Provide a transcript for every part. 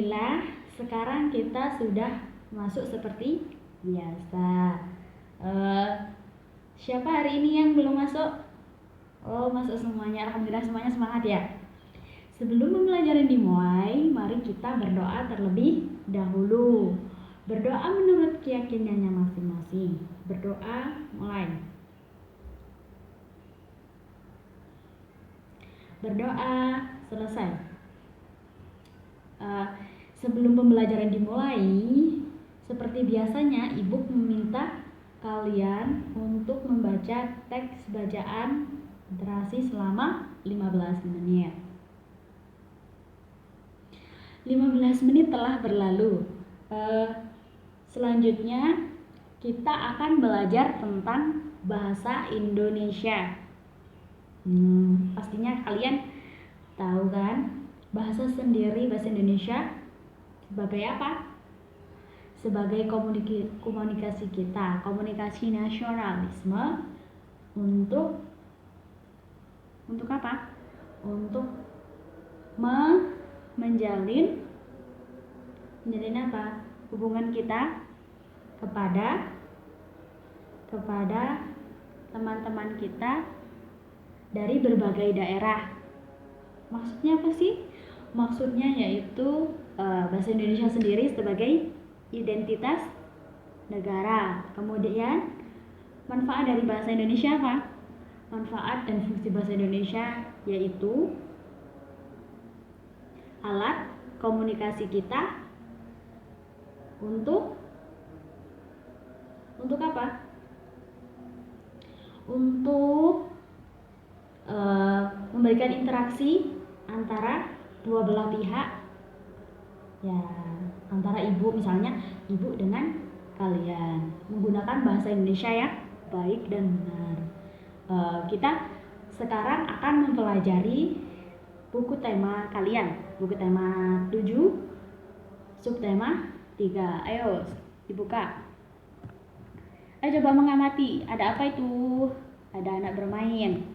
Alhamdulillah, sekarang kita sudah masuk seperti biasa. Siapa hari ini yang belum masuk? Oh, masuk semuanya. Alhamdulillah semuanya semangat ya. Sebelum pembelajaran dimulai, mari kita berdoa terlebih dahulu. Berdoa menurut keyakinannya masing-masing. Berdoa mulai. Berdoa selesai. Sebelum pembelajaran dimulai, seperti biasanya Ibu meminta kalian untuk membaca teks bacaan literasi selama 15 menit. 15 menit telah berlalu. Selanjutnya kita akan belajar tentang bahasa Indonesia. Pastinya kalian tahu kan? Bahasa Indonesia sebagai apa? Sebagai komunikasi kita, komunikasi nasionalisme untuk apa? Untuk menjalin apa? Hubungan kita kepada teman-teman kita dari berbagai daerah. Maksudnya apa sih? Maksudnya yaitu bahasa Indonesia sendiri sebagai identitas negara. Kemudian manfaat dari bahasa Indonesia apa? Manfaat dan fungsi bahasa Indonesia yaitu alat komunikasi kita untuk apa? Untuk memberikan interaksi antara dua belah pihak, ya, antara ibu, misalnya ibu dengan kalian, menggunakan bahasa Indonesia yang baik dan benar. Kita sekarang akan mempelajari buku tema kalian, buku tema 7, subtema 3. Ayo dibuka. Ayo coba mengamati, ada apa itu? Ada anak bermain.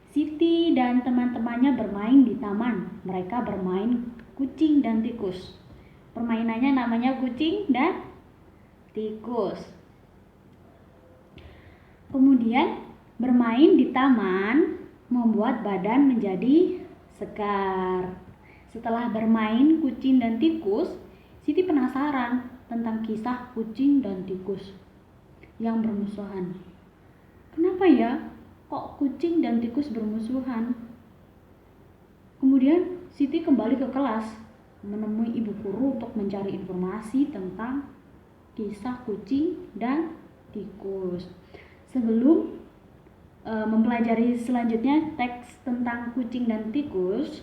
Siti dan teman-temannya bermain di taman. Mereka bermain kucing dan tikus. Permainannya namanya kucing dan tikus. Kemudian bermain di taman membuat badan menjadi segar. Setelah bermain kucing dan tikus, Siti penasaran tentang kisah kucing dan tikus yang bermusuhan. Kenapa ya kok kucing dan tikus bermusuhan? Kemudian Siti kembali ke kelas, menemui ibu guru untuk mencari informasi tentang kisah kucing dan tikus. Sebelum mempelajari selanjutnya teks tentang kucing dan tikus,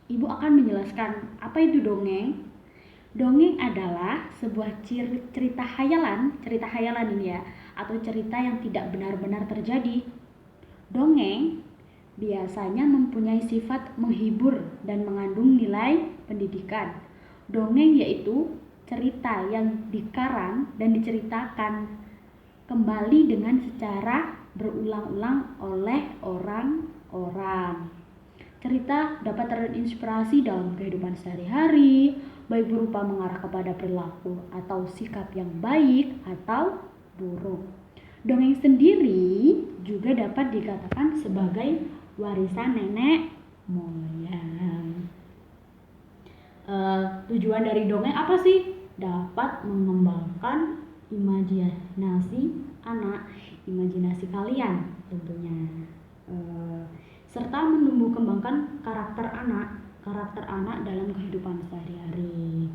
Ibu akan menjelaskan apa itu dongeng. Dongeng adalah sebuah cerita hayalan ini ya, atau cerita yang tidak benar-benar terjadi. Dongeng biasanya mempunyai sifat menghibur dan mengandung nilai pendidikan. Dongeng yaitu cerita yang dikarang dan diceritakan kembali dengan secara berulang-ulang oleh orang-orang. Cerita dapat terinspirasi dalam kehidupan sehari-hari, baik berupa mengarah kepada perilaku atau sikap yang baik atau buruk. Dongeng sendiri juga dapat dikatakan sebagai warisan nenek moyang. Tujuan dari dongeng apa sih? Dapat mengembangkan imajinasi anak, imajinasi kalian tentunya, serta menumbuh kembangkan karakter anak dalam kehidupan sehari-hari.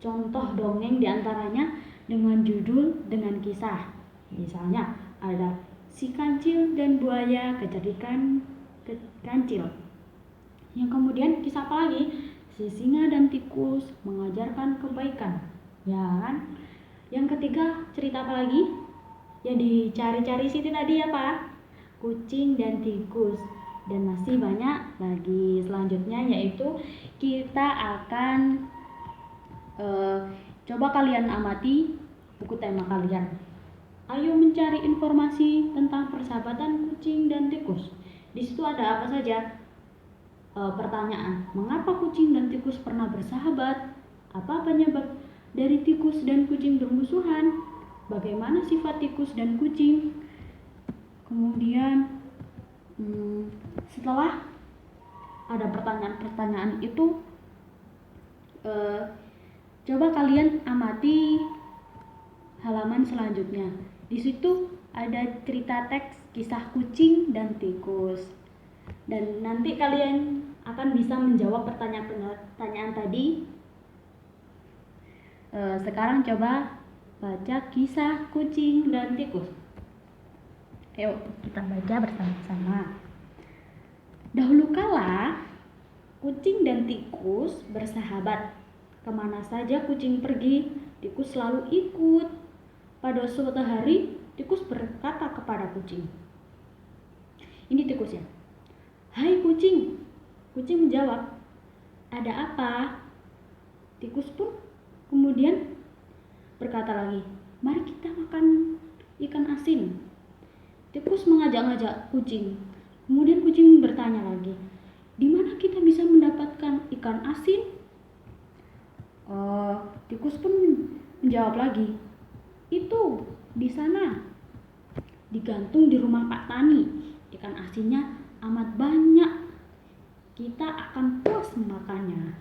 Contoh dongeng diantaranya dengan judul, dengan kisah. Misalnya ada si kancil dan buaya kecerdikan kancil. Yang kemudian kisah apa lagi? Si singa dan tikus mengajarkan kebaikan. Ya kan? Yang ketiga cerita apa lagi? Yang dicari-cari Siti tadi apa? Kucing dan tikus. Dan masih banyak lagi selanjutnya, yaitu kita akan coba kalian amati buku tema kalian. Ayo mencari informasi tentang persahabatan kucing dan tikus. Di situ ada apa saja? pertanyaan, mengapa kucing dan tikus pernah bersahabat? Apa penyebab dari tikus dan kucing bermusuhan? Bagaimana sifat tikus dan kucing? Kemudian setelah ada pertanyaan-pertanyaan itu, coba kalian amati halaman selanjutnya. Di situ ada cerita teks kisah kucing dan tikus. Dan nanti kalian akan bisa menjawab pertanyaan-pertanyaan tadi. Sekarang coba baca kisah kucing dan tikus. Ayo kita baca bersama-sama. Dahulu kala, kucing dan tikus bersahabat. Kemana saja kucing pergi, tikus selalu ikut. Pada suatu hari, tikus berkata kepada kucing. Ini tikusnya. Hai kucing. Kucing menjawab, ada apa? Tikus pun kemudian berkata lagi, mari kita makan ikan asin. Tikus mengajak-ngajak kucing. Kemudian kucing bertanya lagi, di mana kita bisa mendapatkan ikan asin? Tikus pun menjawab lagi, itu di sana, digantung di rumah Pak Tani. Ikan asinnya amat banyak, kita akan puas memakannya.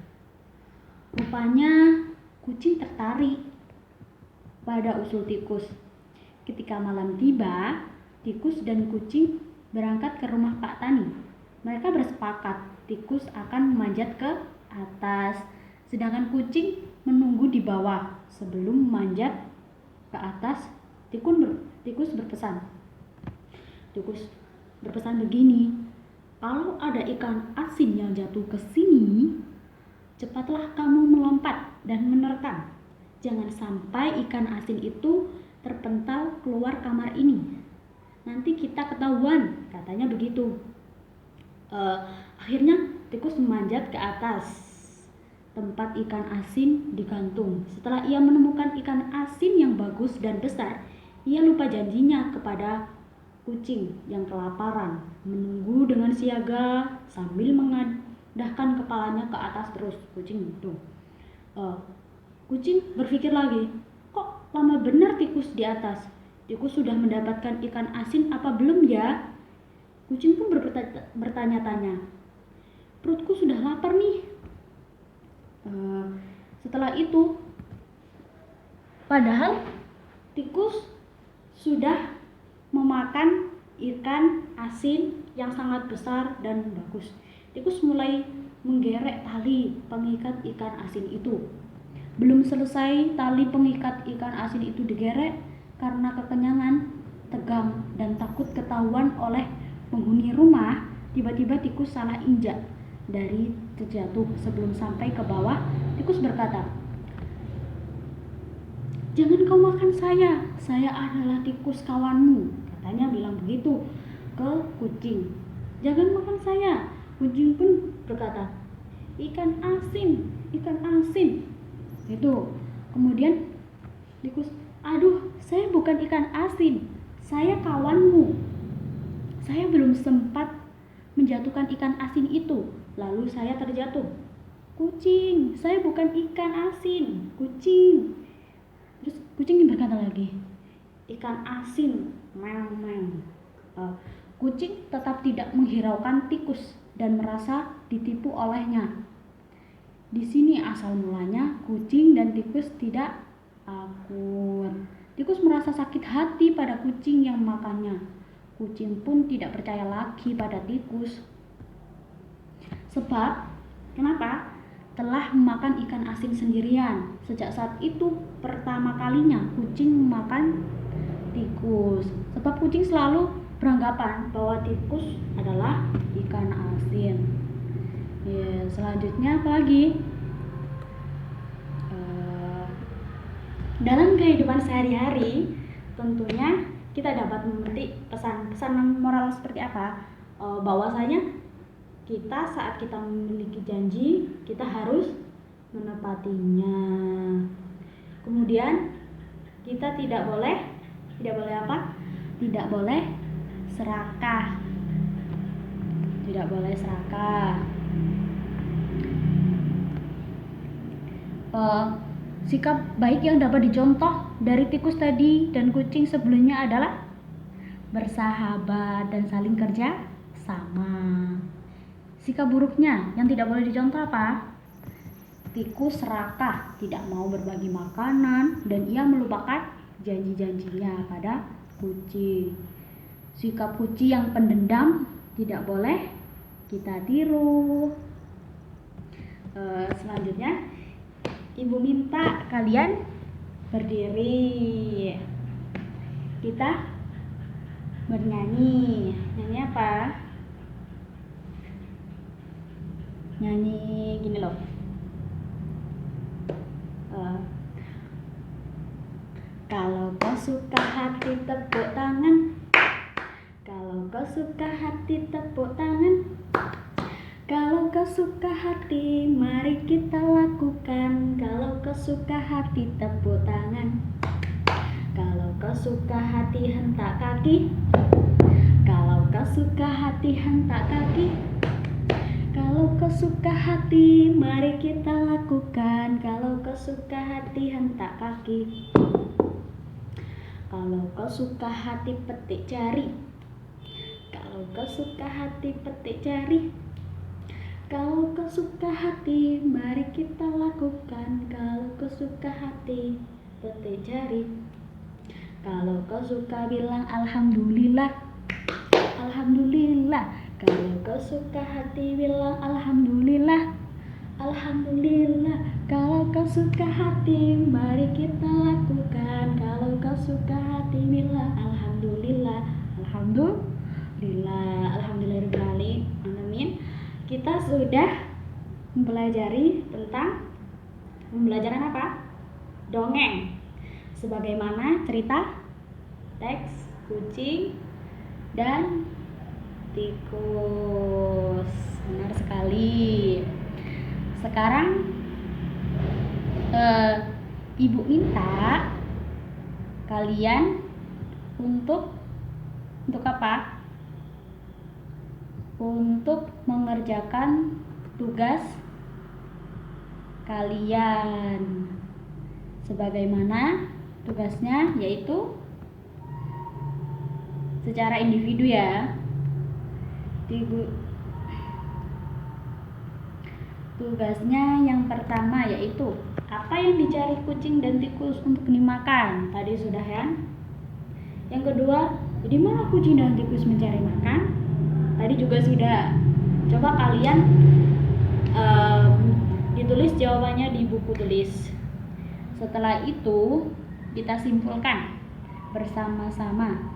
Rupanya kucing tertarik pada usul tikus. Ketika malam tiba, tikus dan kucing berangkat ke rumah Pak Tani. Mereka bersepakat tikus akan memanjat ke atas, sedangkan kucing menunggu di bawah. Sebelum memanjat ke atas, tikus berpesan. Tikus berpesan begini, kalau ada ikan asin yang jatuh ke sini, cepatlah kamu melompat dan menerkam. Jangan sampai ikan asin itu terpental keluar kamar ini. Nanti kita ketahuan, katanya begitu. Akhirnya tikus memanjat ke atas tempat ikan asin digantung. Setelah ia menemukan ikan asin yang bagus dan besar, ia lupa janjinya kepada kucing yang kelaparan, menunggu dengan siaga sambil mengadahkan kepalanya ke atas terus. Kucing itu. Kucing berpikir lagi, kok lama benar tikus di atas? Tikus sudah mendapatkan ikan asin apa belum ya? Kucing pun bertanya-tanya. Perutku sudah lapar nih. Setelah itu, padahal tikus sudah memakan ikan asin yang sangat besar dan bagus. Tikus mulai menggerek tali pengikat ikan asin itu. Belum selesai tali pengikat ikan asin itu digerek, karena kekenyangan, tegang, dan takut ketahuan oleh penghuni rumah, tiba-tiba tikus salah injak dari terjatuh. Sebelum sampai ke bawah, tikus berkata, jangan kau makan saya adalah tikus kawanmu. Katanya bilang begitu ke kucing. Jangan makan saya. Kucing pun berkata, ikan asin. Itu. Kemudian tikus, aduh, saya bukan ikan asin, saya kawanmu. Saya belum sempat menjatuhkan ikan asin itu, lalu saya terjatuh. Kucing, saya bukan ikan asin, kucing. Terus kucing berkata lagi, ikan asin, meong. Kucing tetap tidak menghiraukan tikus dan merasa ditipu olehnya. Di sini asal mulanya kucing dan tikus tidak akur. Tikus merasa sakit hati pada kucing yang memakannya. Kucing pun tidak percaya lagi pada tikus. Sebab, kenapa? Telah memakan ikan asin sendirian. Sejak saat itu, pertama kalinya kucing memakan tikus. Sebab kucing selalu beranggapan bahwa tikus adalah ikan asin. Selanjutnya apa lagi? Dalam kehidupan sehari-hari, tentunya kita dapat memetik pesan-pesan moral seperti apa? Bahwasanya kita saat kita memiliki janji, kita harus menepatinya. Kemudian kita tidak boleh apa? Tidak boleh serakah. sikap baik yang dapat dicontoh dari tikus tadi dan kucing sebelumnya adalah bersahabat dan saling kerja sama. Sikap buruknya yang tidak boleh dicontoh apa? Tikus serakah, tidak mau berbagi makanan, dan ia melupakan janji-janjinya pada kucing. Sikap kucing yang pendendam tidak boleh kita tiru. Selanjutnya, Ibu minta kalian berdiri. Kita bernyanyi. Nyanyi apa? Nyanyi gini loh. Kalau kau suka hati tepuk tangan. Kalau kau suka hati tepuk tangan. Kalau kau suka hati, mari kita lakukan. Kalau kau suka hati, tepuk tangan. Kalau kau suka hati, hentak kaki. Kalau kau suka hati, hentak kaki. Kalau kau suka hati, mari kita lakukan. Kalau kau suka hati, hentak kaki. Kalau kau suka hati, petik jari. Kalau kau suka hati, petik jari. Kalau kau suka hati, mari kita lakukan. Kalau kau suka hati, petik jari. Kalau kau suka bilang alhamdulillah. Alhamdulillah. Kalau kau suka hati, bilang alhamdulillah. Alhamdulillah. Kalau kau suka hati, mari kita lakukan. Kalau kau suka hati, bilang alhamdulillah. Alhamdulillah. Alhamdulillahirobbilalamin. Amin. Kita sudah mempelajari tentang pembelajaran apa? Dongeng. Sebagaimana cerita, teks, kucing, dan tikus. Benar sekali. Sekarang Ibu minta kalian untuk apa? Untuk mengerjakan tugas kalian. Sebagaimana tugasnya, yaitu secara individu ya. Tugasnya yang pertama yaitu apa yang dicari kucing dan tikus untuk dimakan. Tadi sudah ya. Yang kedua, di mana kucing dan tikus mencari makan? Tadi juga sudah. Coba kalian ditulis jawabannya di buku tulis. Setelah itu kita simpulkan bersama-sama.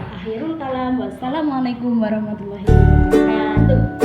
Akhirul kalam. Wassalamualaikum warahmatullahi wabarakatuh.